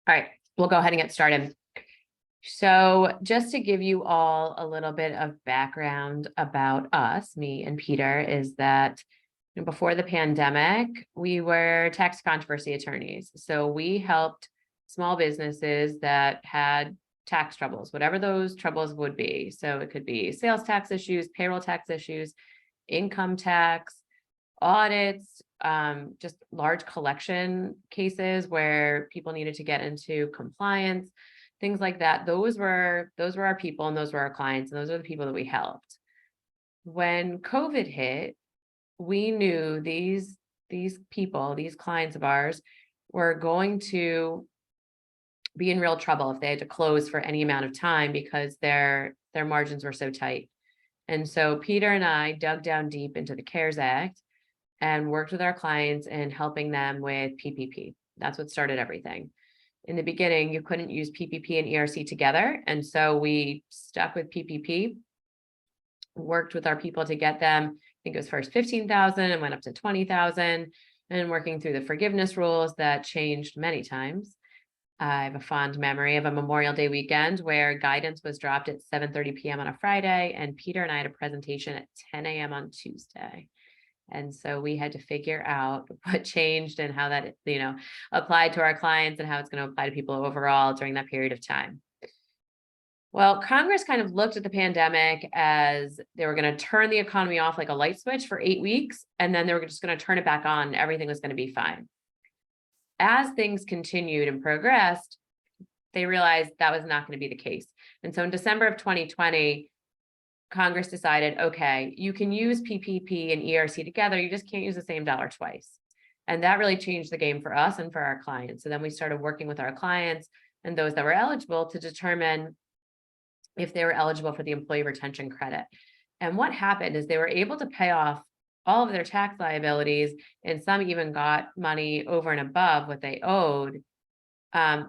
All right, we'll go ahead and get started. So just to give you all a little bit of background about us, me and Peter, is that before the pandemic, we were tax controversy attorneys. So we helped small businesses that had tax troubles, whatever those troubles would be. So it could be sales tax issues, payroll tax issues, income tax, audits, just large collection cases where people needed to get into compliance, things like that. Those were our people, and those were our clients, and those are the people that we helped. When COVID hit, we knew these people, these clients of ours, were going to be in real trouble if they had to close for any amount of time because their margins were so tight. And so Peter and I dug down deep into the CARES Act and worked with our clients in helping them with PPP. That's what started everything. In the beginning, you couldn't use PPP and ERC together. And so we stuck with PPP, worked with our people to get them, I think it was first 15,000 and went up to 20,000, and working through the forgiveness rules that changed many times. I have a fond memory of a Memorial Day weekend where guidance was dropped at 7:30 p.m. on a Friday, and Peter and I had a presentation at 10 a.m. on Tuesday. And so we had to figure out what changed and how that, applied to our clients and how it's going to apply to people overall during that period of time. Well, Congress kind of looked at the pandemic as they were going to turn the economy off like a light switch for 8 weeks, and then they were just going to turn it back on. Everything was going to be fine. As things continued and progressed, they realized that was not going to be the case. And so in December of 2020, Congress decided, okay, you can use PPP and ERC together, you just can't use the same dollar twice. And that really changed the game for us and for our clients. So then we started working with our clients and those that were eligible to determine if they were eligible for the employee retention credit. And what happened is they were able to pay off all of their tax liabilities, and some even got money over and above what they owed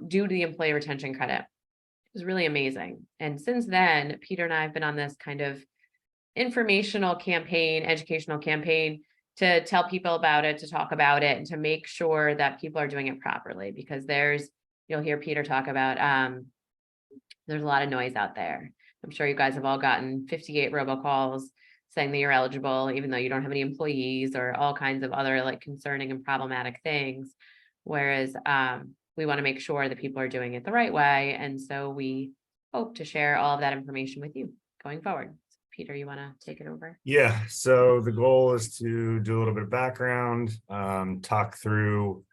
due to the employee retention credit. It was really amazing. And since then, Peter and I have been on this kind of informational campaign, educational campaign to tell people about it, to talk about it, and to make sure that people are doing it properly, because you'll hear Peter talk about, there's a lot of noise out there. I'm sure you guys have all gotten 58 robocalls saying that you're eligible, even though you don't have any employees, or all kinds of other like concerning and problematic things. Whereas we want to make sure that people are doing it the right way. And so we hope to share all of that information with you going forward. Peter, you want to take it over? Yeah, so the goal is to do a little bit of background, talk through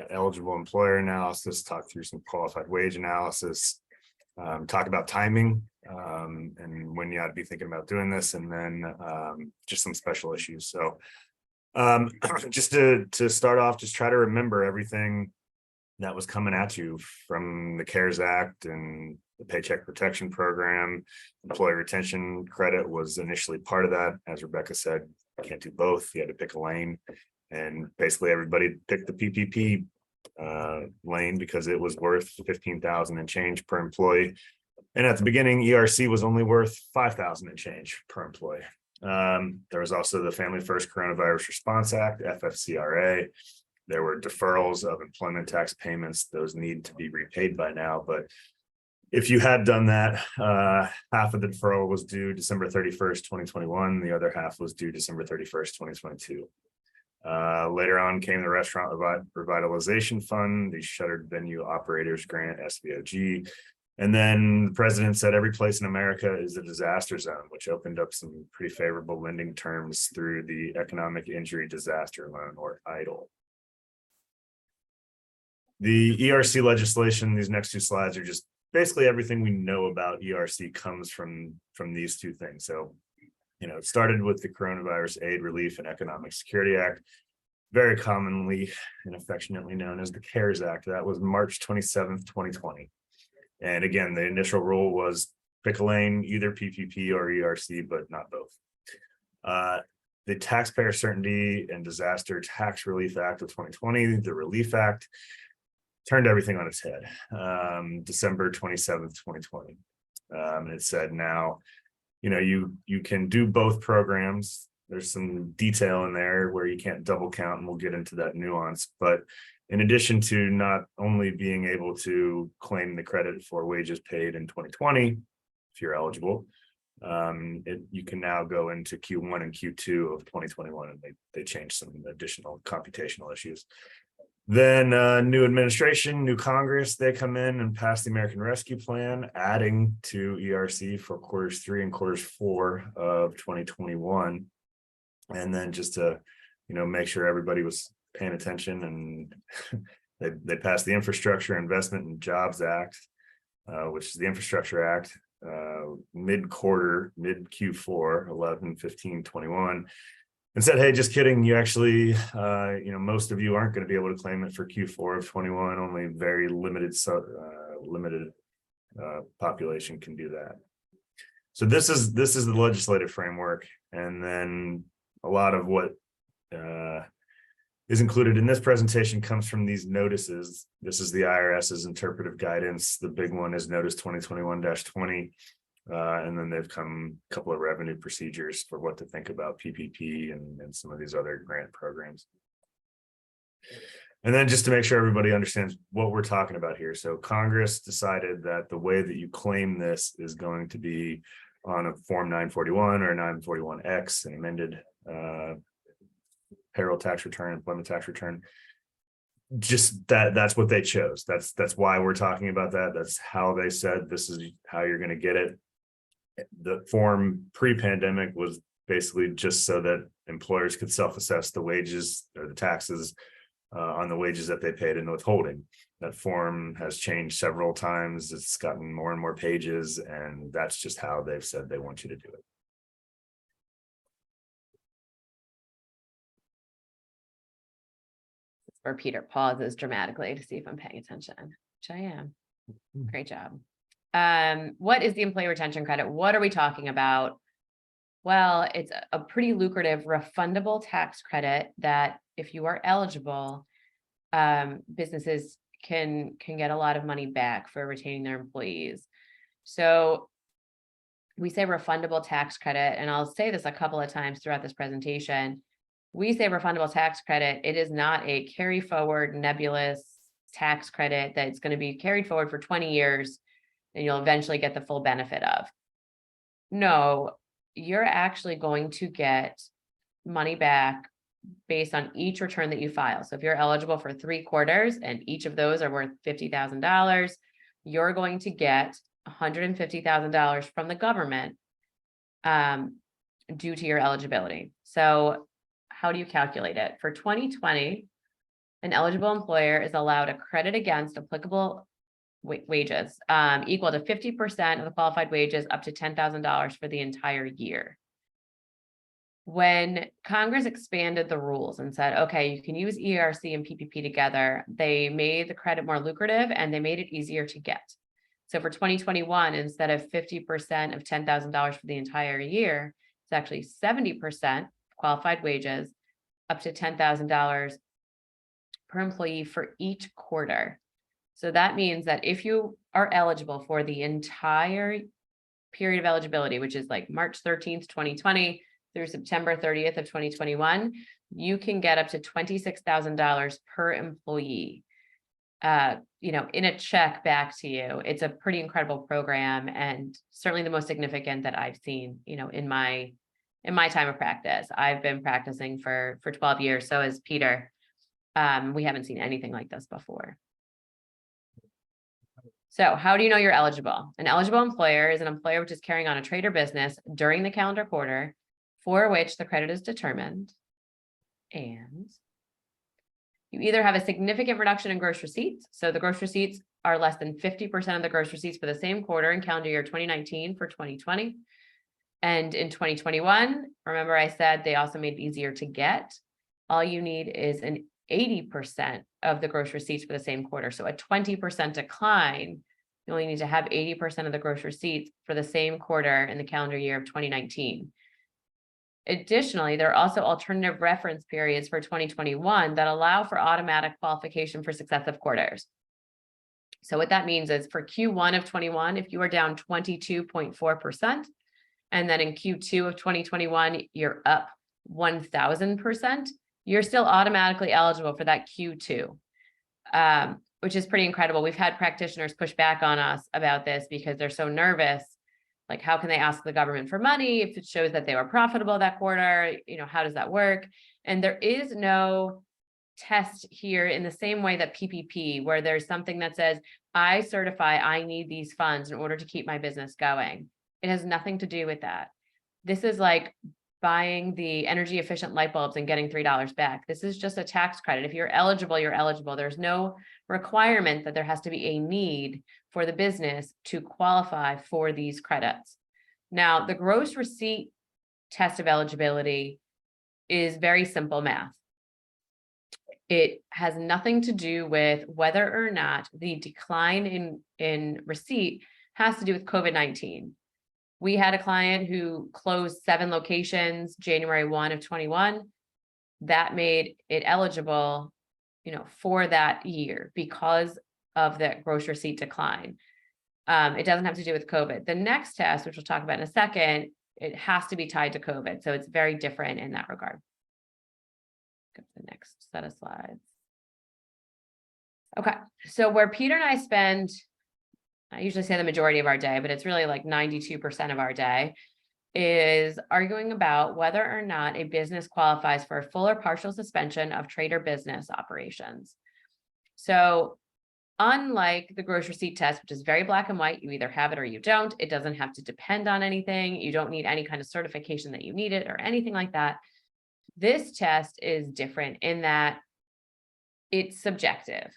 eligible employer analysis, talk through some qualified wage analysis, talk about timing and when you ought to be thinking about doing this, and then just some special issues. So just to start off, just try to remember everything that was coming at you from the CARES Act and the Paycheck Protection Program. Employee retention credit was initially part of that. As Rebecca said, you can't do both. You had to pick a lane, and basically everybody picked the PPP lane because it was worth 15,000 and change per employee. And at the beginning, ERC was only worth 5,000 and change per employee. There was also the Family First Coronavirus Response Act, FFCRA. There were deferrals of employment tax payments. Those need to be repaid by now. But if you had done that, half of the deferral was due December 31st, 2021. The other half was due December 31st, 2022. Later on came the Restaurant Revitalization Fund, the Shuttered Venue Operators Grant, SVOG. And then the president said every place in America is a disaster zone, which opened up some pretty favorable lending terms through the Economic Injury Disaster Loan, or EIDL. The ERC legislation, these next two slides are just basically everything we know about ERC comes from these two things. So, it started with the Coronavirus Aid, Relief, and Economic Security Act, very commonly and affectionately known as the CARES Act. That was March 27th, 2020. And again, the initial rule was pick a lane, either PPP or ERC, but not both. The Taxpayer Certainty and Disaster Tax Relief Act of 2020, the Relief Act, turned everything on its head. December 27th, 2020. And it said now, you can do both programs. There's some detail in there where you can't double count, and we'll get into that nuance, but in addition to not only being able to claim the credit for wages paid in 2020, if you're eligible, you can now go into Q1 and Q2 of 2021, and they changed some additional computational issues. Then new administration, new Congress, they come in and pass the American Rescue Plan, adding to ERC for quarters 3 and quarters 4 of 2021. And then just to, make sure everybody was paying attention, and they passed the Infrastructure Investment and Jobs Act, which is the Infrastructure Act, mid Q4, 11/15/21. And said, hey, just kidding. You actually, most of you aren't going to be able to claim it for Q4 of 21. Only very limited population can do that. So this is the legislative framework, and then a lot of what is included in this presentation comes from these notices. This is the IRS's interpretive guidance. The big one is Notice 2021-20. And then they've come a couple of revenue procedures for what to think about PPP and some of these other grant programs. And then just to make sure everybody understands what we're talking about here. So Congress decided that the way that you claim this is going to be on a Form 941 or 941X, an amended payroll tax return, employment tax return. Just that's what they chose. That's why we're talking about that. That's how they said this is how you're going to get it. The form pre-pandemic was basically just so that employers could self-assess the wages or the taxes on the wages that they paid in withholding. That form has changed several times. It's gotten more and more pages, and that's just how they've said they want you to do it. Where Peter pauses dramatically to see if I'm paying attention, which I am. Great job. What is the employee retention credit? What are we talking about? Well, it's a pretty lucrative refundable tax credit that if you are eligible, businesses can get a lot of money back for retaining their employees. So we say refundable tax credit, and I'll say this a couple of times throughout this presentation. We say refundable tax credit. It is not a carry forward nebulous tax credit that's going to be carried forward for 20 years and you'll eventually get the full benefit of. No, you're actually going to get money back based on each return that you file. So if you're eligible for 3 quarters and each of those are worth $50,000, you're going to get $150,000 from the government due to your eligibility. So how do you calculate it? For 2020, an eligible employer is allowed a credit against applicable wages equal to 50% of the qualified wages up to $10,000 for the entire year. When Congress expanded the rules and said, okay, you can use ERC and PPP together, they made the credit more lucrative and they made it easier to get. So for 2021, instead of 50% of $10,000 for the entire year, it's actually 70% qualified wages up to $10,000 per employee for each quarter. So that means that if you are eligible for the entire period of eligibility, which is like March 13th, 2020 through September 30th of 2021, you can get up to $26,000 per employee, in a check back to you. It's a pretty incredible program, and certainly the most significant that I've seen, in my time of practice. I've been practicing for 12 years. So has Peter. We haven't seen anything like this before. So how do you know you're eligible? An eligible employer is an employer which is carrying on a trade or business during the calendar quarter for which the credit is determined. And you either have a significant reduction in gross receipts. So the gross receipts are less than 50% of the gross receipts for the same quarter in calendar year 2019 for 2020. And in 2021, remember I said they also made it easier to get. All you need is an 80% of the gross receipts for the same quarter. So a 20% decline, you only need to have 80% of the gross receipts for the same quarter in the calendar year of 2019. Additionally, there are also alternative reference periods for 2021 that allow for automatic qualification for successive quarters. So what that means is for Q1 of 21, if you are down 22.4%, and then in Q2 of 2021, you're up 1,000%, you're still automatically eligible for that Q2. which is pretty incredible. We've had practitioners push back on us about this because they're so nervous. Like, how can they ask the government for money if it shows that they were profitable that quarter? You know, how does that work? And there is no test here in the same way that PPP, where there's something that says, I certify I need these funds in order to keep my business going. It has nothing to do with that. This is like buying the energy efficient light bulbs and getting $3 back. This is just a tax credit. If you're eligible, you're eligible. There's no requirement that there has to be a need for the business to qualify for these credits. Now, the gross receipt test of eligibility is very simple math. It has nothing to do with whether or not the decline in receipt has to do with COVID-19. We had a client who closed 7 locations, January 1 of 21. That made it eligible, you know, for that year because of that gross receipt decline. It doesn't have to do with COVID. The next test, which we'll talk about in a second, it has to be tied to COVID. So it's very different in that regard. Go to the next set of slides. Okay, so where Peter and I spend, I usually say the majority of our day, but it's really like 92% of our day, is arguing about whether or not a business qualifies for a full or partial suspension of trade or business operations. So unlike the gross receipt test, which is very black and white, you either have it or you don't. It doesn't have to depend on anything. You don't need any kind of certification that you need it or anything like that. This test is different in that it's subjective,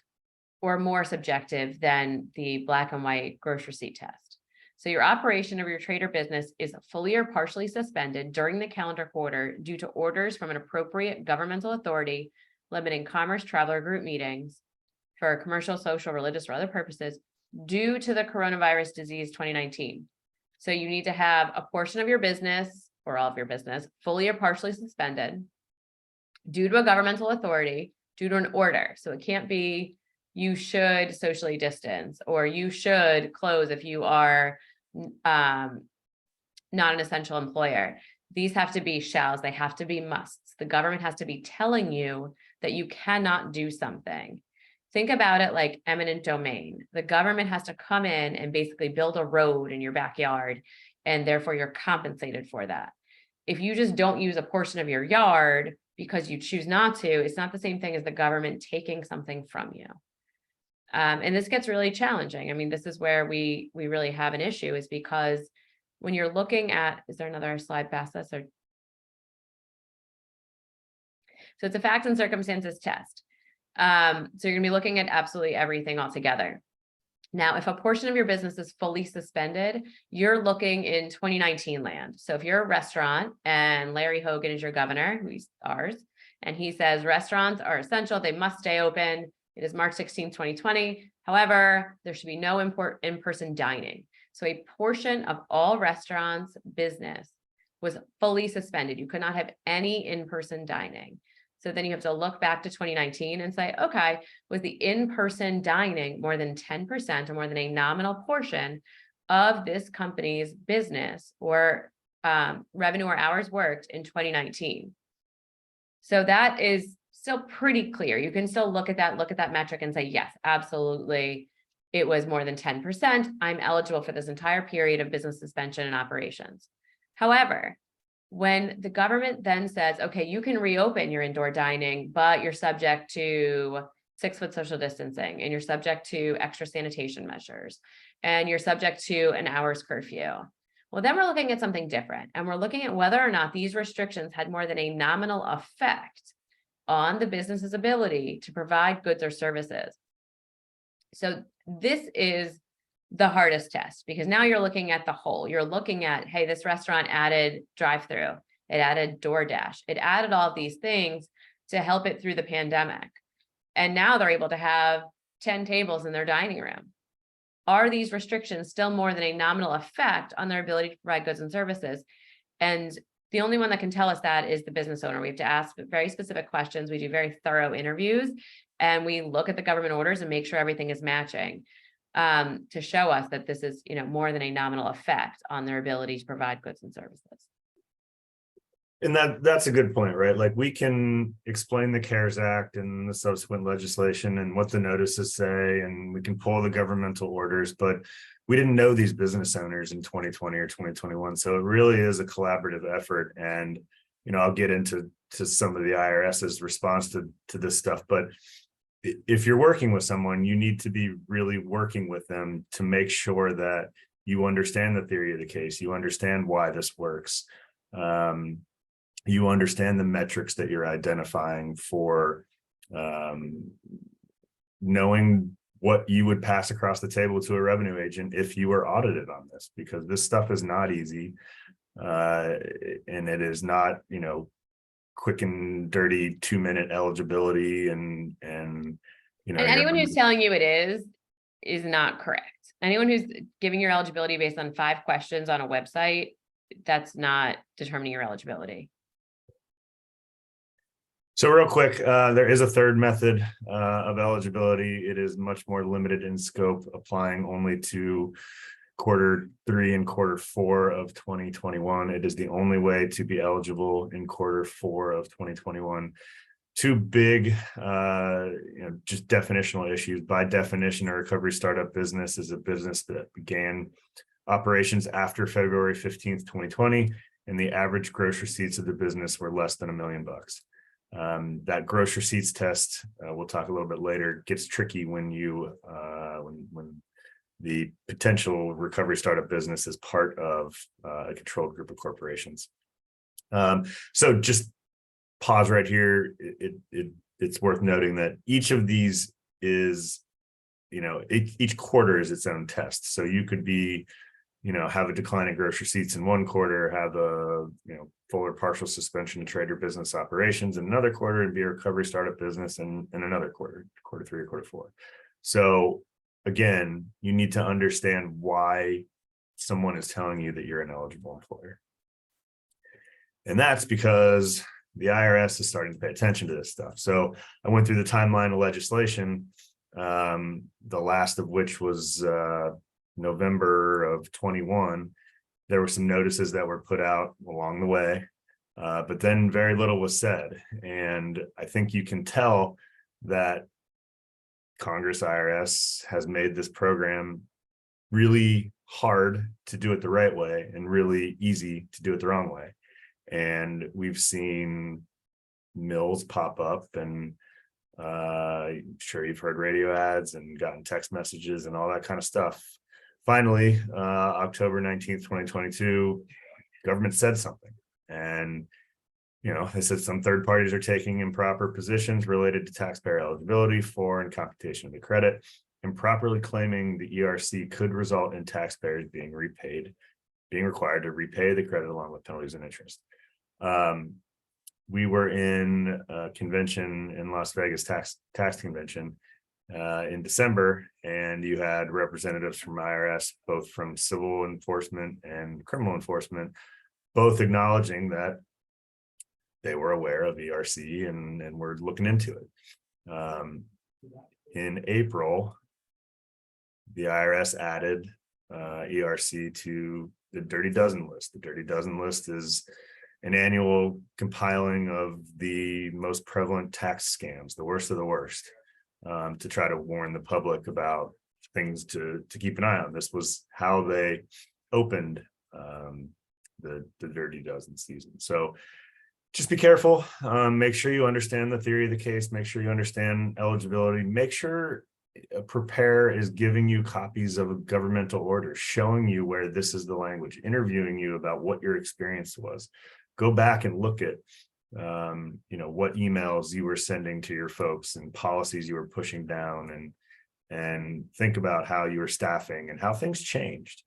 or more subjective than the black and white gross receipt test. So your operation of your trade or business is fully or partially suspended during the calendar quarter due to orders from an appropriate governmental authority limiting commerce, travel, or group meetings for commercial, social, religious, or other purposes due to the coronavirus disease 2019. So you need to have a portion of your business or all of your business fully or partially suspended due to a governmental authority, due to an order. So it can't be you should socially distance or you should close if you are not an essential employer. These have to be shalls, they have to be musts. The government has to be telling you that you cannot do something. Think about it like eminent domain. The government has to come in and basically build a road in your backyard, and therefore you're compensated for that. If you just don't use a portion of your yard because you choose not to, it's not the same thing as the government taking something from you. And this gets really challenging. I mean, this is where we really have an issue, is because when you're looking at, is there another slide past this? Or so it's a facts and circumstances test. So you're going to be looking at absolutely everything altogether. Now, if a portion of your business is fully suspended, you're looking in 2019 land. So if you're a restaurant and Larry Hogan is your governor, who's ours, and he says restaurants are essential, they must stay open. It is March 16, 2020. However, there should be no in-person dining. So a portion of all restaurants' business was fully suspended. You could not have any in-person dining. So then you have to look back to 2019 and say, okay, was the in-person dining more than 10% or more than a nominal portion of this company's business or revenue or hours worked in 2019? So that is still pretty clear. You can still look at that metric and say, yes, absolutely, it was more than 10%. I'm eligible for this entire period of business suspension and operations. However, when the government then says, okay, you can reopen your indoor dining, but you're subject to 6-foot social distancing, and you're subject to extra sanitation measures, and you're subject to an hour's curfew. Well, then we're looking at something different, and we're looking at whether or not these restrictions had more than a nominal effect on the business's ability to provide goods or services. So this is the hardest test, because now you're looking at the whole. You're looking at, hey, this restaurant added drive-through, it added DoorDash, it added all of these things to help it through the pandemic. And now they're able to have 10 tables in their dining room. Are these restrictions still more than a nominal effect on their ability to provide goods and services? And the only one that can tell us that is the business owner. We have to ask very specific questions. We do very thorough interviews, and we look at the government orders and make sure everything is matching to show us that this is, more than a nominal effect on their ability to provide goods and services. And that's a good point, right? Like we can explain the CARES Act and the subsequent legislation and what the notices say, and we can pull the governmental orders, but we didn't know these business owners in 2020 or 2021. So it really is a collaborative effort. And, I'll get into some of the IRS's response to this stuff, but if you're working with someone, you need to be really working with them to make sure that you understand the theory of the case, you understand why this works. You understand the metrics that you're identifying for knowing what you would pass across the table to a revenue agent if you were audited on this, because this stuff is not easy. And it is not, quick and dirty 2-minute eligibility and anyone who's telling you it is not correct. Anyone who's giving your eligibility based on 5 questions on a website, that's not determining your eligibility. So real quick, there is a third method of eligibility. It is much more limited in scope, applying only to Q3 and Q4 of 2021. It is the only way to be eligible in Q4 of 2021. 2 big, just definitional issues. By definition, a recovery startup business is a business that began operations after February 15th, 2020, and the average gross receipts of the business were less than $1 million. That gross receipts test, we'll talk a little bit later, gets tricky when when the potential recovery startup business is part of a controlled group of corporations. So just pause right here. It's worth noting that each of these is, each quarter is its own test. So you could be, have a decline in gross receipts in one quarter, have a, full or partial suspension of trade or business operations in another quarter, and be a recovery startup business in another quarter, Q3 or Q4. So again, you need to understand why someone is telling you that you're an eligible employer. And that's because the IRS is starting to pay attention to this stuff. So I went through the timeline of legislation, the last of which was November of 21. There were some notices that were put out along the way, but then very little was said. And I think you can tell that Congress IRS has made this program really hard to do it the right way and really easy to do it the wrong way. And we've seen mills pop up, and I'm sure you've heard radio ads and gotten text messages and all that kind of stuff. Finally, October 19th, 2022, government said something. And, they said some third parties are taking improper positions related to taxpayer eligibility for and computation of the credit. Improperly claiming the ERC could result in taxpayers being required to repay the credit along with penalties and interest. We were in a convention in Las Vegas, tax convention, in December, and you had representatives from IRS, both from civil enforcement and criminal enforcement, both acknowledging that they were aware of ERC and were looking into it. In April, the IRS added ERC to the Dirty Dozen list. The Dirty Dozen list is an annual compiling of the most prevalent tax scams, the worst of the worst, to try to warn the public about things to keep an eye on. This was how they opened the Dirty Dozen season. So just be careful. Make sure you understand the theory of the case. Make sure you understand eligibility. Make sure a preparer is giving you copies of governmental orders, showing you where this is the language, interviewing you about what your experience was. Go back and look at what emails you were sending to your folks and policies you were pushing down, and think about how you were staffing and how things changed.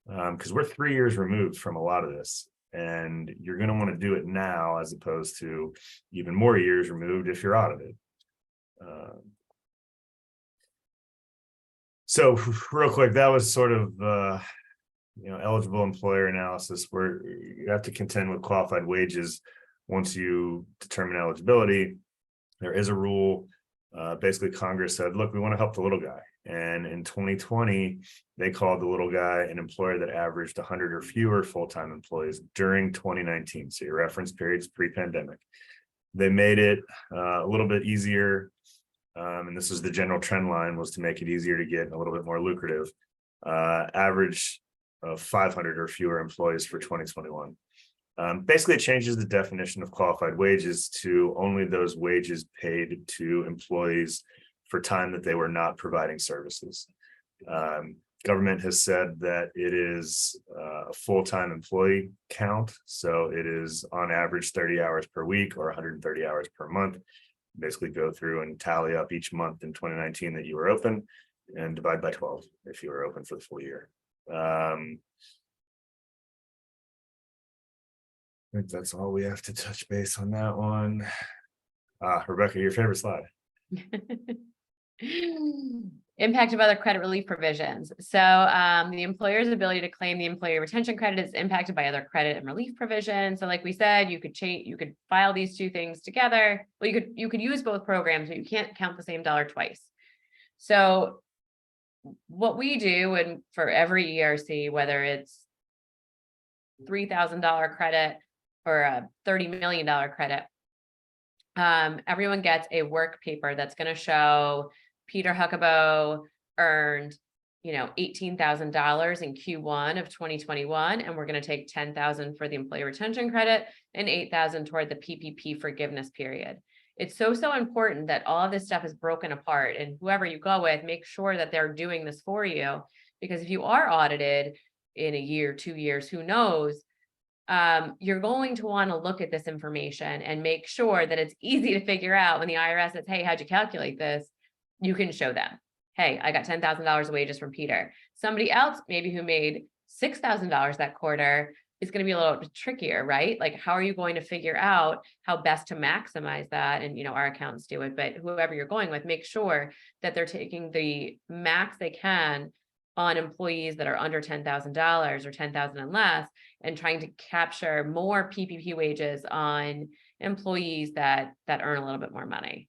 Because we're 3 years removed from a lot of this, and you're going to want to do it now as opposed to even more years removed if you're audited. So real quick, that was sort of eligible employer analysis, where you have to contend with qualified wages once you determine eligibility. There is a rule basically Congress said, look, we want to help the little guy. And in 2020, they called the little guy an employer that averaged 100 or fewer full-time employees during 2019. So your reference period's pre-pandemic. They made it a little bit easier. And this is the general trend line, was to make it easier to get a little bit more lucrative. Average of 500 or fewer employees for 2021. Basically, it changes the definition of qualified wages to only those wages paid to employees for time that they were not providing services. Government has said that it is a full-time employee count. So it is on average 30 hours per week or 130 hours per month. Basically go through and tally up each month in 2019 that you were open and divide by 12 if you were open for the full year. I think that's all we have to touch base on that one. Rebecca, your favorite slide. Impact of other credit relief provisions. So the employer's ability to claim the employee retention credit is impacted by other credit and relief provisions. So like we said, you could file these two things together. Well, you could use both programs, but you can't count the same dollar twice. So what we do, and for every ERC, whether it's $3,000 credit or a $30 million credit, everyone gets a work paper that's going to show Peter Huckabo earned, $18,000 in Q1 of 2021, and we're going to take $10,000 for the employee retention credit and $8,000 toward the PPP forgiveness period. It's so important that all of this stuff is broken apart, and whoever you go with, make sure that they're doing this for you, because if you are audited in a year, 2 years, who knows, you're going to want to look at this information and make sure that it's easy to figure out when the IRS says, hey, how'd you calculate this? You can show them, hey, I got $10,000 of wages from Peter. Somebody else, maybe who made $6,000 that quarter, is going to be a little bit trickier, right? Like, how are you going to figure out how best to maximize that? And, our accountants do it, but whoever you're going with, make sure that they're taking the max they can on employees that are under $10,000 or 10,000 and less, and trying to capture more PPP wages on employees that earn a little bit more money.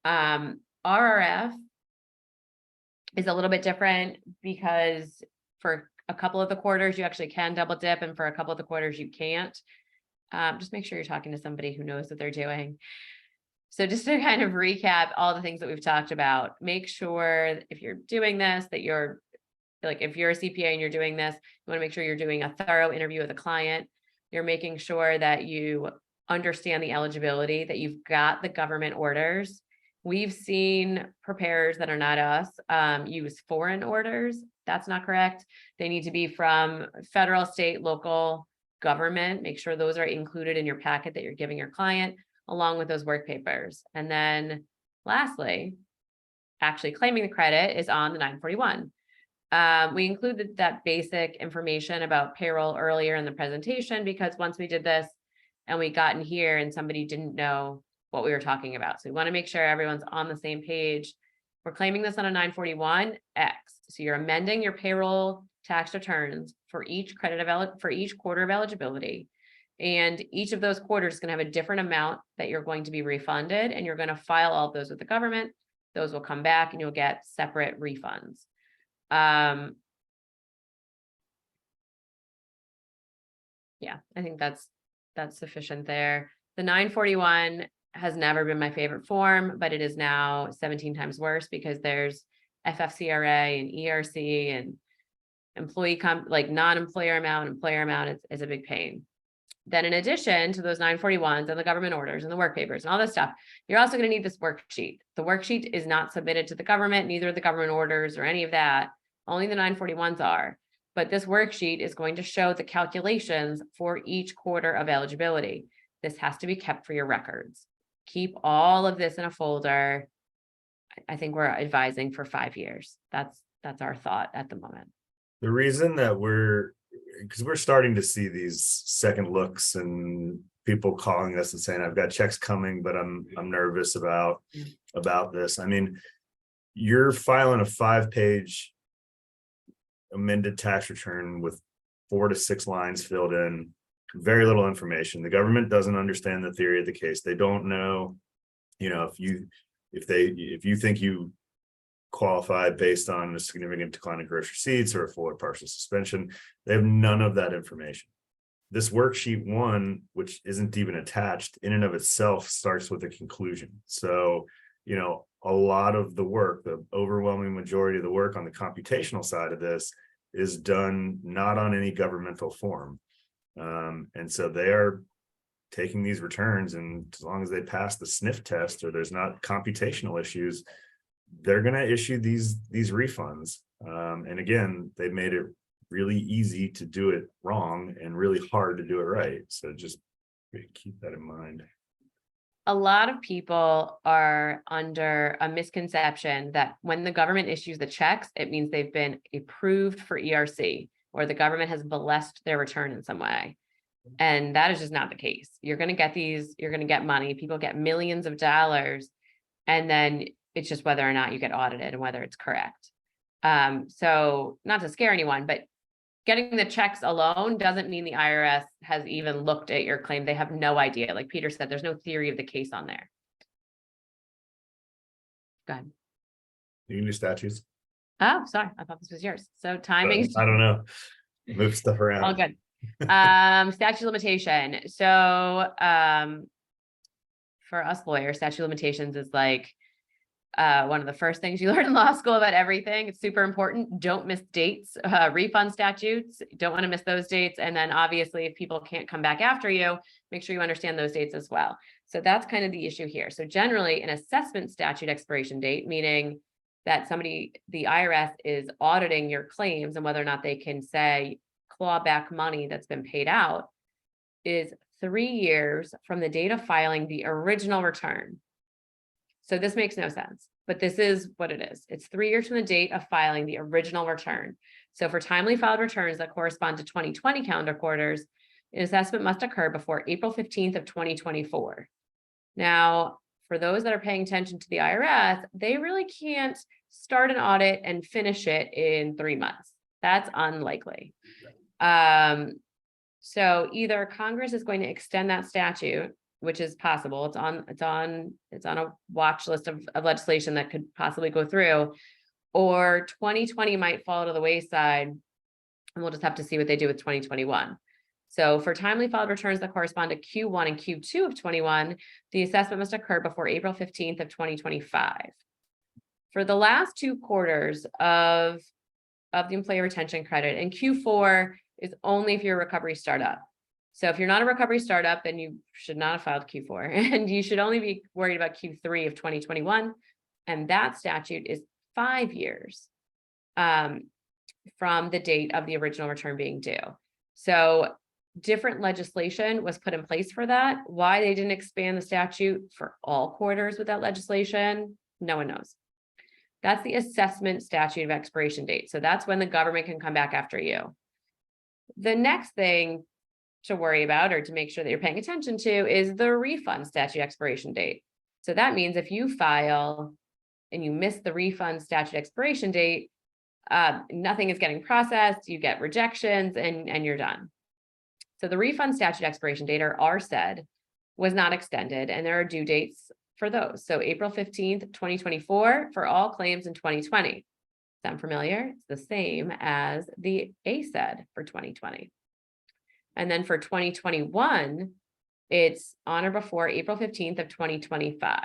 RRF is a little bit different because for a couple of the quarters, you actually can double dip, and for a couple of the quarters, you can't. Just make sure you're talking to somebody who knows what they're doing. So just to kind of recap all the things that we've talked about, make sure if you're doing this, that you're like, if you're a CPA and you're doing this, you want to make sure you're doing a thorough interview with the client. You're making sure that you understand the eligibility, that you've got the government orders. We've seen preparers that are not us use foreign orders. That's not correct. They need to be from federal, state, local government. Make sure those are included in your packet that you're giving your client, along with those work papers. And then lastly, actually claiming the credit is on the 941. We included that basic information about payroll earlier in the presentation, because once we did this and we got in here and somebody didn't know what we were talking about. So we want to make sure everyone's on the same page. We're claiming this on a 941X. So you're amending your payroll tax returns for each quarter of eligibility. And each of those quarters is going to have a different amount that you're going to be refunded, and you're going to file all of those with the government. Those will come back and you'll get separate refunds. Yeah, I think that's sufficient there. The 941 has never been my favorite form, but it is now 17 times worse because there's FFCRA and ERC and employee like non-employer amount, employer amount is a big pain. Then in addition to those 941s and the government orders and the work papers and all this stuff, you're also going to need this worksheet. The worksheet is not submitted to the government, neither the government orders or any of that. Only the 941s are. But this worksheet is going to show the calculations for each quarter of eligibility. This has to be kept for your records. Keep all of this in a folder. I think we're advising for 5 years. That's our thought at the moment. The reason that because we're starting to see these second looks and people calling us and saying, I've got checks coming, but I'm nervous about this. I mean, you're filing a 5-page amended tax return with 4 to 6 lines filled in, very little information. The government doesn't understand the theory of the case. They don't know, if if you think you qualify based on a significant decline in gross receipts or a full or partial suspension, they have none of that information. This worksheet 1, which isn't even attached in and of itself, starts with a conclusion. So, you know, a lot of the work, the overwhelming majority of the work on the computational side of this is done not on any governmental form. And so they are taking these returns, and as long as they pass the sniff test or there's not computational issues, they're going to issue these refunds. And again, they made it really easy to do it wrong and really hard to do it right. So just keep that in mind. A lot of people are under a misconception that when the government issues the checks, it means they've been approved for ERC, or the government has blessed their return in some way. And that is just not the case. You're going to get these, you're going to get money. People get millions of dollars, and then it's just whether or not you get audited and whether it's correct. So not to scare anyone, but getting the checks alone doesn't mean the IRS has even looked at your claim. They have no idea. Like Peter said, there's no theory of the case on there. Go ahead. You can do statutes. Oh, sorry. I thought this was yours. So timing. I don't know. Move stuff around. All good. Statute of limitation. So for us lawyers, statute of limitations is like one of the first things you learn in law school about everything. It's super important. Don't miss dates, refund statutes. Don't want to miss those dates. And then obviously if people can't come back after you, make sure you understand those dates as well. So that's kind of the issue here. So generally an assessment statute expiration date, meaning that the IRS is auditing your claims and whether or not they can say claw back money that's been paid out, is 3 years from the date of filing the original return. So this makes no sense, but this is what it is. It's 3 years from the date of filing the original return. So for timely filed returns that correspond to 2020 calendar quarters, an assessment must occur before April 15th of 2024. Now, for those that are paying attention to the IRS, they really can't start an audit and finish it in 3 months. That's unlikely. So either Congress is going to extend that statute, which is possible. It's on a watch list of legislation that could possibly go through, or 2020 might fall to the wayside, and we'll just have to see what they do with 2021. So for timely filed returns that correspond to Q1 and Q2 of 21, the assessment must occur before April 15th of 2025. For the last 2 quarters of the employee retention credit, and Q4 is only if you're a recovery startup. So if you're not a recovery startup, then you should not have filed Q4, and you should only be worried about Q3 of 2021. And that statute is 5 years from the date of the original return being due. So different legislation was put in place for that. Why they didn't expand the statute for all quarters with that legislation, no one knows. That's the assessment statute of expiration date. So that's when the government can come back after you. The next thing to worry about, or to make sure that you're paying attention to, is the refund statute expiration date. So that means if you file and you miss the refund statute expiration date, nothing is getting processed, you get rejections, and you're done. So the refund statute expiration date, or RSED, was not extended, and there are due dates for those. So April 15th, 2024 for all claims in 2020. Sound familiar? It's the same as the ASED for 2020. And then for 2021, it's on or before April 15th of 2025.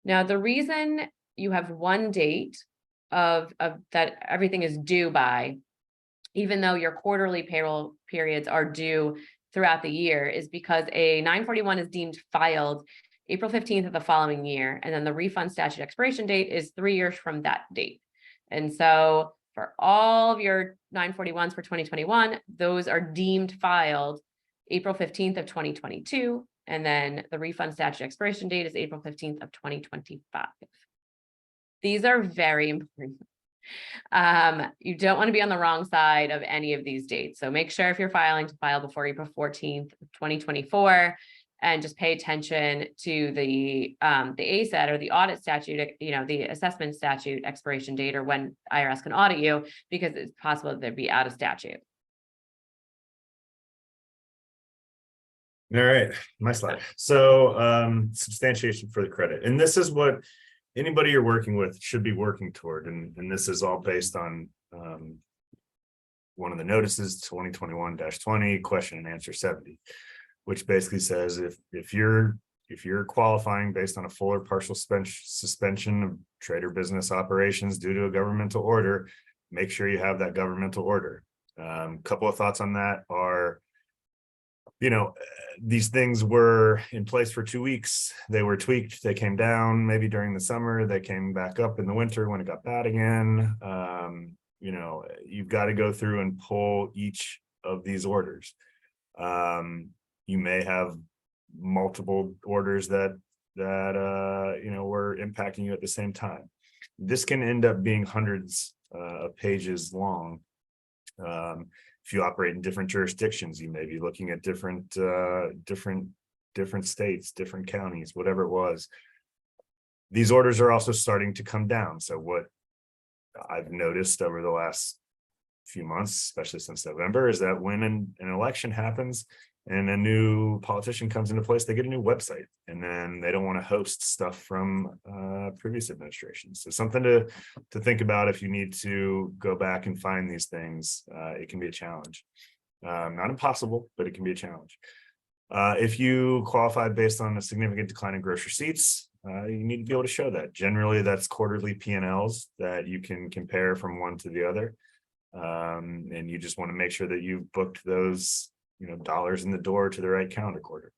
Now, the reason you have one date of that everything is due by, even though your quarterly payroll periods are due throughout the year, is because a 941 is deemed filed April 15th of the following year. And then the refund statute expiration date is 3 years from that date. And so for all of your 941s for 2021, those are deemed filed April 15th of 2022. And then the refund statute expiration date is April 15th of 2025. These are very important. You don't want to be on the wrong side of any of these dates. So make sure if you're filing to file before April 14th, 2024, and just pay attention to the ASED or the audit statute, the assessment statute expiration date, or when IRS can audit you, because it's possible that they'd be out of statute. All right, my slide. So substantiation for the credit. And this is what anybody you're working with should be working toward, and this is all based on one of the notices, 2021-20 question and answer 70, which basically says if you're qualifying based on a full or partial suspension of trade or business operations due to a governmental order, make sure you have that governmental order. Couple of thoughts on that are, these things were in place for 2 weeks. They were tweaked. They came down maybe during the summer. They came back up in the winter when it got bad again. You've got to go through and pull each of these orders. You may have multiple orders that were impacting you at the same time. This can end up being hundreds of pages long. If you operate in different jurisdictions, you may be looking at different states, different counties, whatever it was. These orders are also starting to come down. So what I've noticed over the last few months, especially since November, is that when an election happens and a new politician comes into place, they get a new website, and then they don't want to host stuff from previous administrations. So something to think about if you need to go back and find these things. It can be a challenge. Not impossible, but it can be a challenge. If you qualify based on a significant decline in gross receipts, you need to be able to show that. Generally, that's quarterly P&Ls that you can compare from one to the other. And you just want to make sure that you've booked those dollars in the door to the right calendar quarter.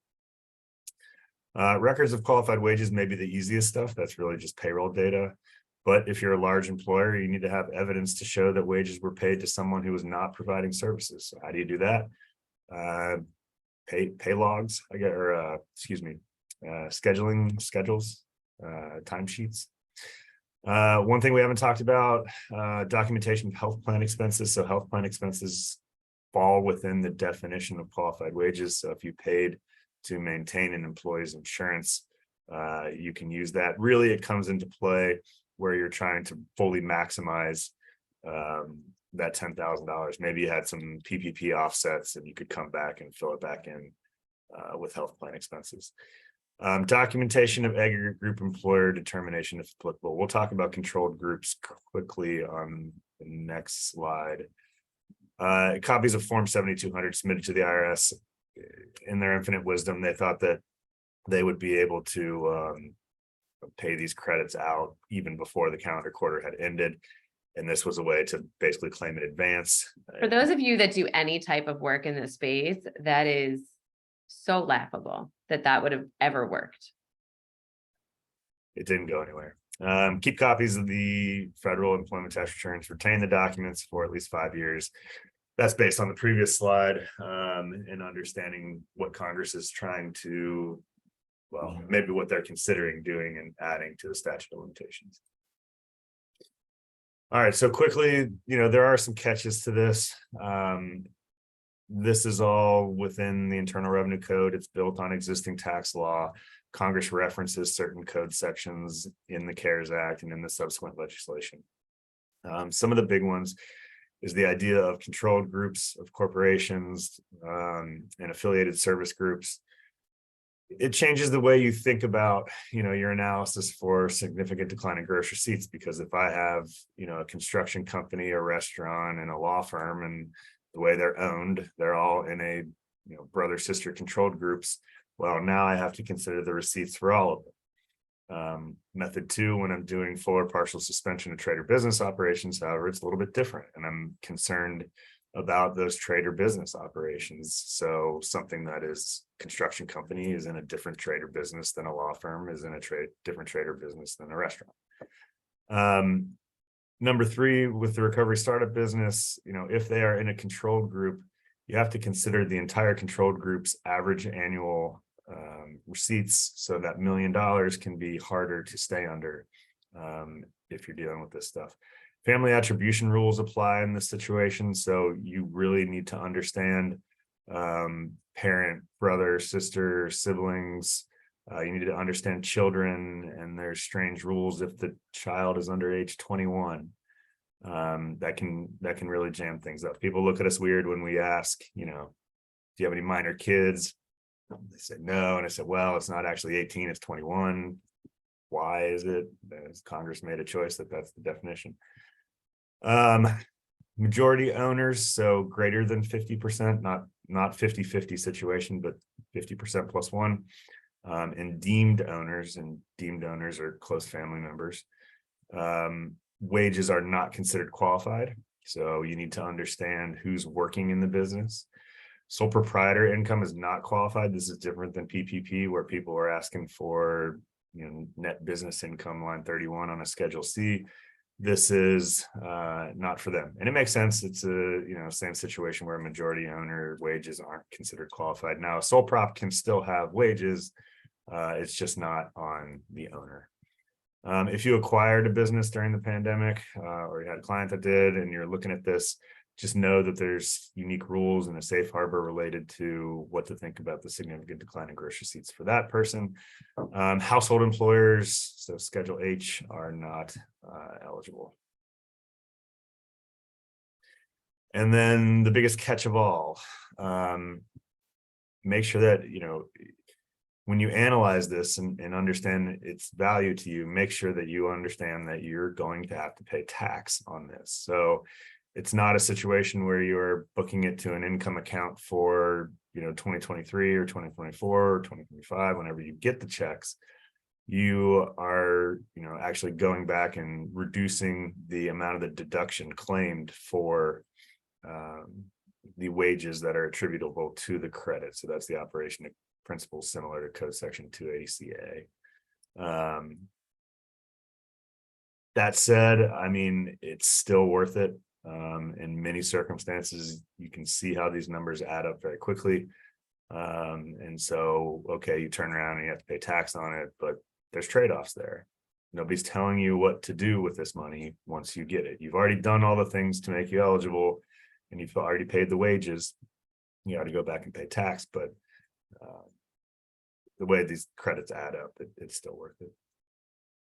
Records of qualified wages may be the easiest stuff. That's really just payroll data. But if you're a large employer, you need to have evidence to show that wages were paid to someone who was not providing services. So how do you do that? Pay logs, scheduling schedules, timesheets. One thing we haven't talked about, documentation of health plan expenses. So health plan expenses fall within the definition of qualified wages. So if you paid to maintain an employee's insurance, you can use that. Really, it comes into play where you're trying to fully maximize that $10,000. Maybe you had some PPP offsets and you could come back and fill it back in with health plan expenses. Documentation of aggregate group employer determination if applicable. We'll talk about controlled groups quickly on the next slide. Copies of Form 7200 submitted to the IRS. In their infinite wisdom, they thought that they would be able to pay these credits out even before the calendar quarter had ended. And this was a way to basically claim in advance. For those of you that do any type of work in this space, that is so laughable that would have ever worked. It didn't go anywhere. Keep copies of the federal employment tax returns, retain the documents for at least 5 years. That's based on the previous slide, and understanding what Congress is trying to, well, maybe what they're considering doing and adding to the statute of limitations. All right, so quickly, there are some catches to this. This is all within the Internal Revenue Code. It's built on existing tax law. Congress references certain code sections in the CARES Act and in the subsequent legislation. Some of the big ones is the idea of controlled groups of corporations and affiliated service groups. It changes the way you think about, your analysis for significant decline in gross receipts, because if I have, a construction company, a restaurant, and a law firm, and the way they're owned, they're all in a, brother sister controlled groups. Well, now I have to consider the receipts for all of them. Method 2, when I'm doing full or partial suspension of trade or business operations, however, it's a little bit different, and I'm concerned about those trade or business operations. So something that is construction company is in a different trade or business than a law firm is in a different trade or business than a restaurant. Number 3, with the recovery startup business, if they are in a controlled group, you have to consider the entire controlled group's average annual receipts. So that $1 million can be harder to stay under if you're dealing with this stuff. Family attribution rules apply in this situation. So you really need to understand parent, brother, sister, siblings. You need to understand children, and there's strange rules if the child is under age 21. That can really jam things up. People look at us weird when we ask, do you have any minor kids? They said no, and I said, well, it's not actually 18, it's 21. why is it? As Congress made a choice that that's the definition. Majority owners, so greater than 50%, not 50-50 situation, but 50% plus one. And deemed owners are close family members. Wages are not considered qualified, so you need to understand who's working in the business. Sole proprietor income is not qualified. This is different than PPP, where people are asking for, net business income, line 31 on a Schedule C. This is not for them, and it makes sense. It's a same situation where a majority owner wages aren't considered qualified. Now, a sole prop can still have wages. It's just not on the owner. If you acquired a business during the pandemic, or you had a client that did, and you're looking at this, just know that there's unique rules and a safe harbor related to what to think about the significant decline in gross receipts for that person. Household employers, so Schedule H, are not eligible. And then the biggest catch of all, make sure that, when you analyze this and understand its value to you, make sure that you understand that you're going to have to pay tax on this. So it's not a situation where you're booking it to an income account for 2023 or 2024 or 2025. Whenever you get the checks, you are actually going back and reducing the amount of the deduction claimed for the wages that are attributable to the credit. So that's the operation principle, similar to Code Section 280CA. That said, it's still worth it. In many circumstances, you can see how these numbers add up very quickly. And so, okay, you turn around and you have to pay tax on it, but there's trade-offs there. Nobody's telling you what to do with this money once you get it. You've already done all the things to make you eligible, and you've already paid the wages. You got to go back and pay tax, but the way these credits add up, it's still worth it.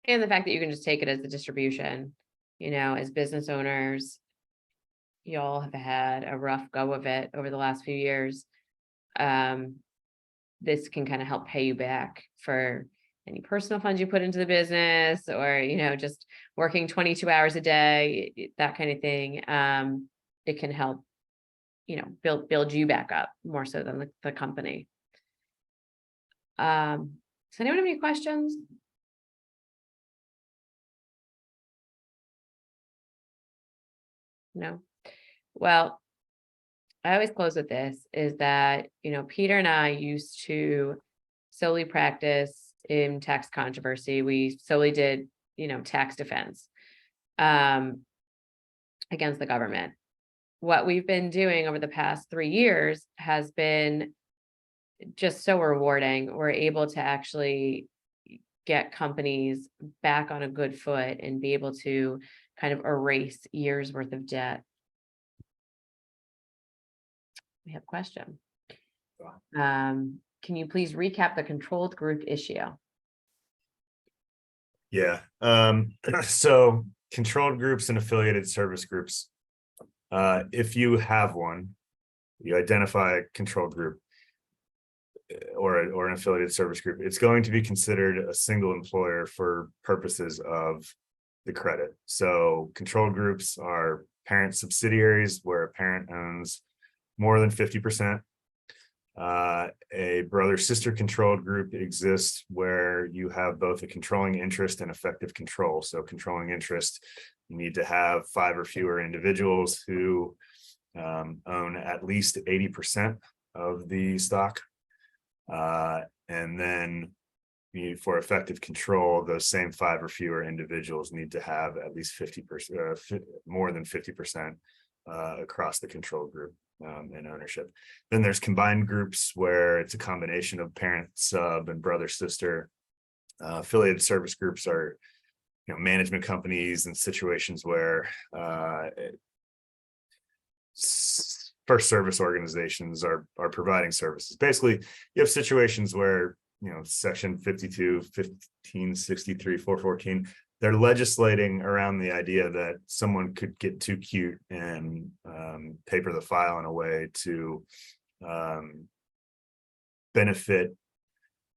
And the fact that you can just take it as the distribution, as business owners, y'all have had a rough go of it over the last few years. This can kind of help pay you back for any personal funds you put into the business, or, just working 22 hours a day, that kind of thing. It can help, build you back up more so than the company. Does anyone have any questions? No. Well, I always close with this, is that, Peter and I used to solely practice in tax controversy. We solely did, tax defense against the government. What we've been doing over the past 3 years has been just so rewarding. We're able to actually get companies back on a good foot and be able to kind of erase years worth of debt. We have a question. Can you please recap the controlled group issue? Yeah. So controlled groups and affiliated service groups. If you have one, you identify a controlled group or an affiliated service group, it's going to be considered a single employer for purposes of the credit. So controlled groups are parent subsidiaries where a parent owns more than 50%. A brother-sister controlled group exists where you have both a controlling interest and effective control. So controlling interest, you need to have 5 or fewer individuals who own at least 80% of the stock. And then for effective control, those same 5 or fewer individuals need to have at least 50%, more than 50% across the control group and ownership. Then there's combined groups where it's a combination of parent, sub, and brother, sister. Affiliated service groups are, management companies and situations where first service organizations are providing services. Basically, you have situations where, section 52, 1563, 414, they're legislating around the idea that someone could get too cute and paper the file in a way to benefit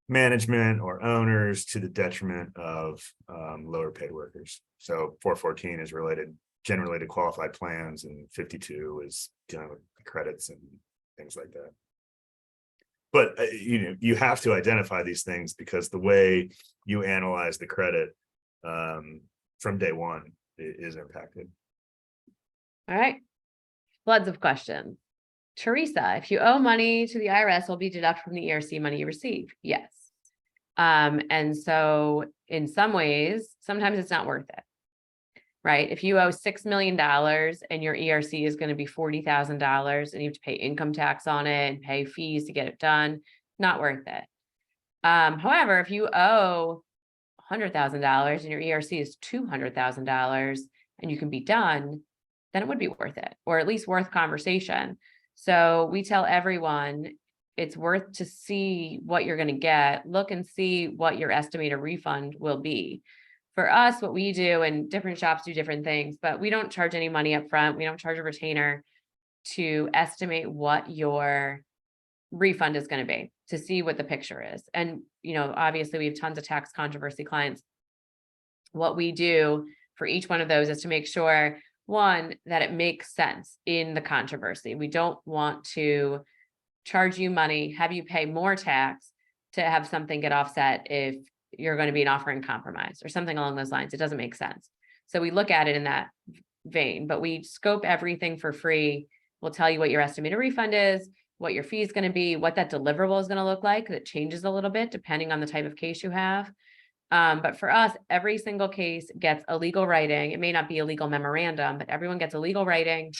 management or owners to the detriment of lower paid workers. So 414 is generally to qualified plans, and 52 is dealing with credits and things like that. But you have to identify these things, because the way you analyze the credit from day one is impacted. All right. Floods of questions. Teresa, if you owe money to the IRS, will be deducted from the ERC money you receive. Yes. And so in some ways, sometimes it's not worth it. Right? If you owe $6 million and your ERC is going to be $40,000 and you have to pay income tax on it and pay fees to get it done, not worth it. However, if you owe $100,000 and your ERC is $200,000 and you can be done, then it would be worth it, or at least worth conversation. So we tell everyone it's worth to see what you're going to get, look and see what your estimated refund will be. For us, what we do, and different shops do different things, but we don't charge any money up front. We don't charge a retainer to estimate what your refund is going to be, to see what the picture is. And, obviously we have tons of tax controversy clients. What we do for each one of those is to make sure, one, that it makes sense in the controversy. We don't want to charge you money, have you pay more tax to have something get offset if you're going to be an offer in compromise or something along those lines. It doesn't make sense. So we look at it in that vein, but we scope everything for free. We'll tell you what your estimated refund is, what your fee is going to be, what that deliverable is going to look like. That changes a little bit depending on the type of case you have. But for us, every single case gets a legal writing. It may not be a legal memorandum, but everyone gets a legal writing,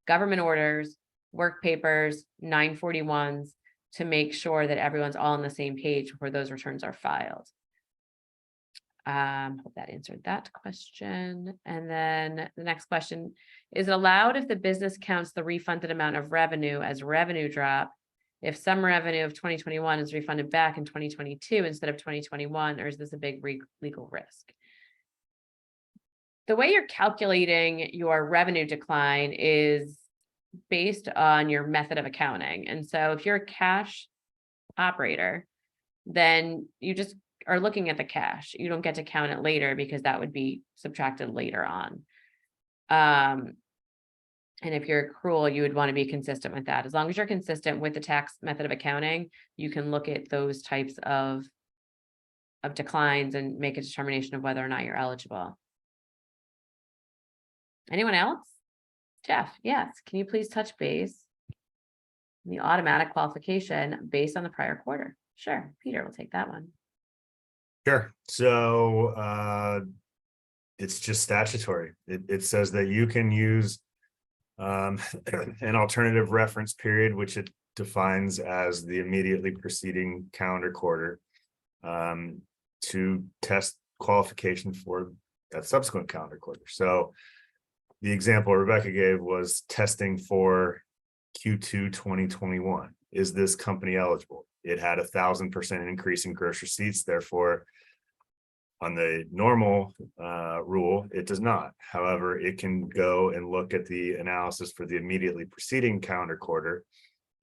government orders, work papers, 941s, to make sure that everyone's all on the same page before those returns are filed. Hope that answered that question. And then the next question, is it allowed if the business counts the refunded amount of revenue as revenue drop if some revenue of 2021 is refunded back in 2022 instead of 2021, or is this a big legal risk? The way you're calculating your revenue decline is based on your method of accounting. And so if you're a cash operator, then you just are looking at the cash. You don't get to count it later because that would be subtracted later on. And if you're accrual, you would want to be consistent with that. As long as you're consistent with the tax method of accounting, you can look at those types of declines and make a determination of whether or not you're eligible. Anyone else? Jeff, yes. Can you please touch base on the automatic qualification based on the prior quarter? Sure. Peter will take that one. Sure. So it's just statutory. It says that you can use an alternative reference period, which it defines as the immediately preceding calendar quarter, to test qualification for that subsequent calendar quarter. So the example Rebecca gave was testing for Q2 2021. Is this company eligible? It had 1,000% increase in gross receipts. Therefore, on the normal rule, it does not. However, it can go and look at the analysis for the immediately preceding calendar quarter,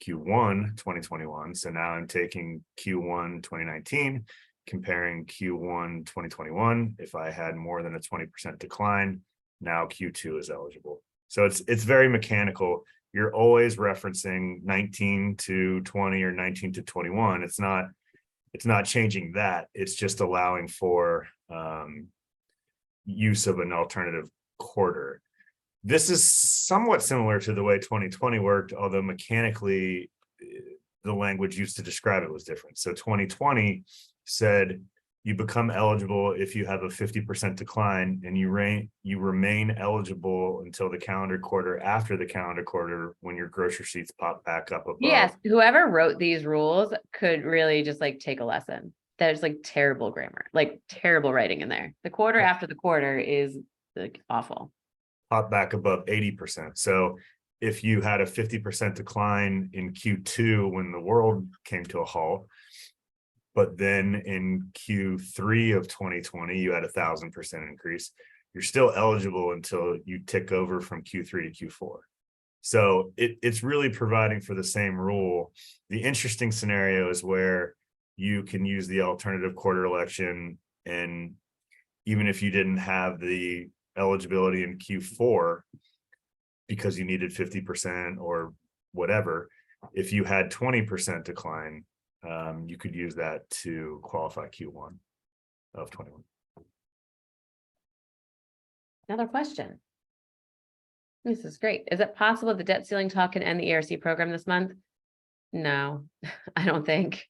Q1 2021. So now I'm taking Q1 2019, comparing Q1 2021. If I had more than a 20% decline, now Q2 is eligible. So it's very mechanical. You're always referencing 19 to 20 or 19 to 21. It's not changing that. It's just allowing for use of an alternative quarter. This is somewhat similar to the way 2020 worked, although mechanically the language used to describe it was different. So 2020 said you become eligible if you have a 50% decline, and you remain eligible until the calendar quarter after the calendar quarter when your gross receipts pop back up above. Yes, whoever wrote these rules could really just take a lesson. There's terrible grammar, terrible writing in there. The quarter after the quarter is awful. Pop back above 80%. So if you had a 50% decline in Q2 when the world came to a halt, but then in Q3 of 2020, you had 1,000% increase, you're still eligible until you tick over from Q3 to Q4. So it's really providing for the same rule. The interesting scenario is where you can use the alternative quarter election, and even if you didn't have the eligibility in Q4 because you needed 50% or whatever, if you had 20% decline, you could use that to qualify Q1 of 21. Another question. This is great. Is it possible the debt ceiling talk can end the ERC program this month? No, I don't think.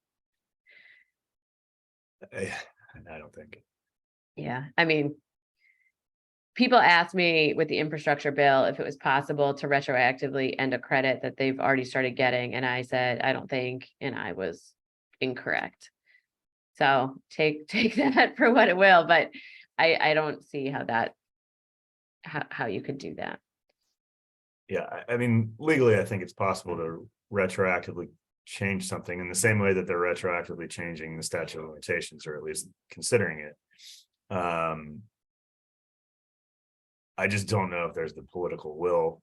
I don't think. Yeah, I mean, people asked me with the infrastructure bill if it was possible to retroactively end a credit that they've already started getting, and I said, I don't think, and I was incorrect. So take that for what it will, but I don't see how that, how you could do that. Yeah, I mean, legally, I think it's possible to retroactively change something in the same way that they're retroactively changing the statute of limitations, or at least considering it. I just don't know if there's the political will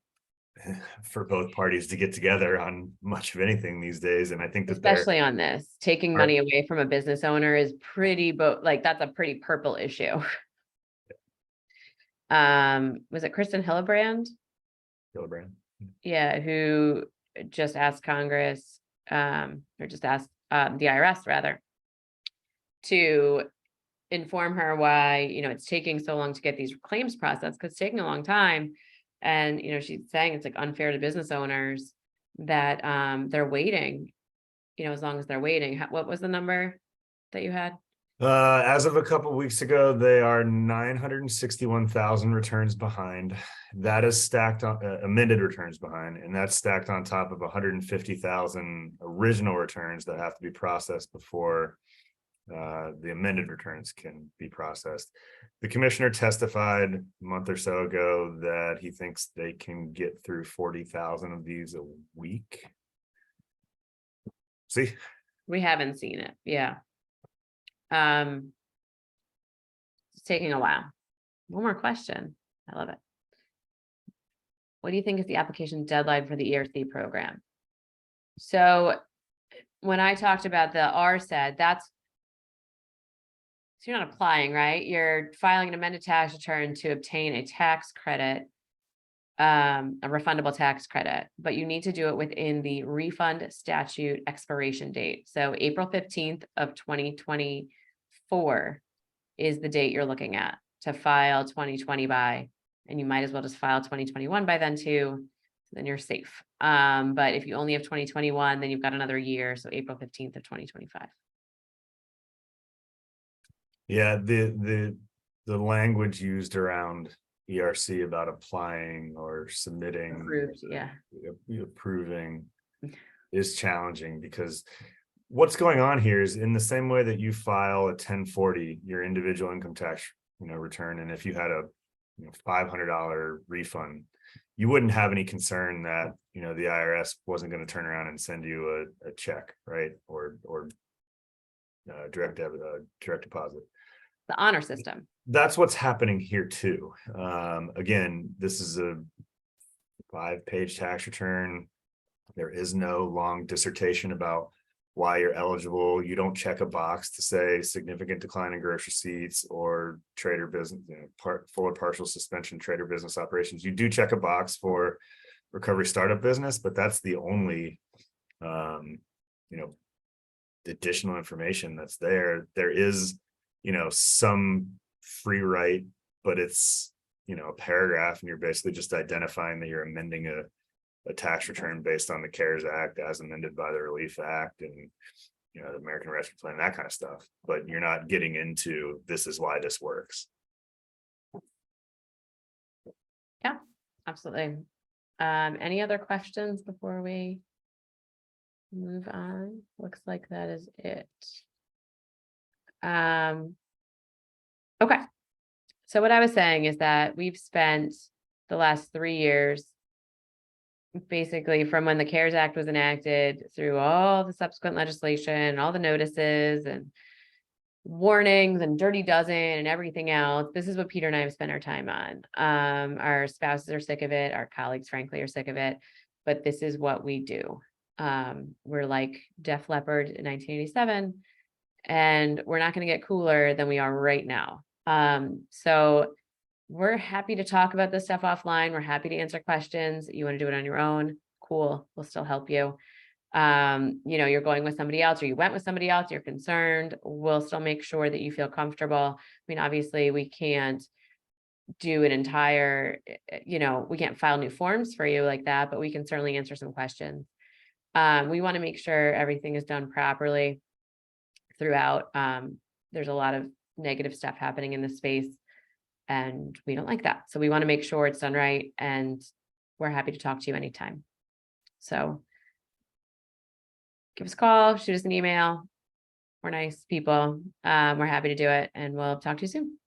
for both parties to get together on much of anything these days. And I think that Especially on this, taking money away from a business owner is pretty, like, that's a pretty purple issue. Was it Kristen Hillebrand? Yeah, who just asked Congress, or just asked the IRS rather, to inform her why, it's taking so long to get these claims processed, because it's taking a long time. And, she's saying it's like unfair to business owners that they're waiting, as long as they're waiting. What was the number that you had? As of a couple of weeks ago, they are 961,000 returns behind. That is stacked on amended returns behind, and that's stacked on top of 150,000 original returns that have to be processed before the amended returns can be processed. The commissioner testified a month or so ago that he thinks they can get through 40,000 of these a week. See, We haven't seen it. Yeah. It's taking a while. One more question. I love it. What do you think is the application deadline for the ERC program? So when I talked about the RSED, so you're not applying, right? You're filing an amended tax return to obtain a tax credit, a refundable tax credit, but you need to do it within the refund statute expiration date. So April 15th of 2024 is the date you're looking at to file 2020 by, and you might as well just file 2021 by then too, then you're safe. But if you only have 2021, then you've got another year. So April 15th of 2025. yeah, the language used around ERC about applying or submitting, Approved, yeah. approving is challenging, because what's going on here is in the same way that you file a 1040, your individual income tax, return, and if you had a $500 refund, you wouldn't have any concern that the IRS wasn't going to turn around and send you a check, right? Or direct deposit. The honor system. That's what's happening here too. Again, this is a 5-page tax return. There is no long dissertation about why you're eligible. You don't check a box to say significant decline in gross receipts or trader business, full or partial suspension trader business operations. You do check a box for recovery startup business, but that's the only additional information that's there. There is some free write, but it's a paragraph, and you're basically just identifying that you're amending a tax return based on the CARES Act as amended by the Relief Act and the American Rescue Plan, that kind of stuff. But you're not getting into this is why this works. Yeah, absolutely. Any other questions before we move on? Looks like that is it. Okay. So what I was saying is that we've spent the last 3 years, basically from when the CARES Act was enacted through all the subsequent legislation, all the notices and warnings and dirty dozen and everything else. This is what Peter and I have spent our time on. Our spouses are sick of it. Our colleagues, frankly, are sick of it, but this is what we do. We're like Def Leppard in 1987. and we're not going to get cooler than we are right now. So we're happy to talk about this stuff offline. We're happy to answer questions. You want to do it on your own? Cool. We'll still help you. You're going with somebody else, or you went with somebody else, you're concerned. We'll still make sure that you feel comfortable. I mean, obviously we can't do an entire, we can't file new forms for you like that, but we can certainly answer some questions. We want to make sure everything is done properly throughout. There's a lot of negative stuff happening in this space, and we don't like that. So we want to make sure it's done right, and we're happy to talk to you anytime. So give us a call, shoot us an email. We're nice people. We're happy to do it, and we'll talk to you soon.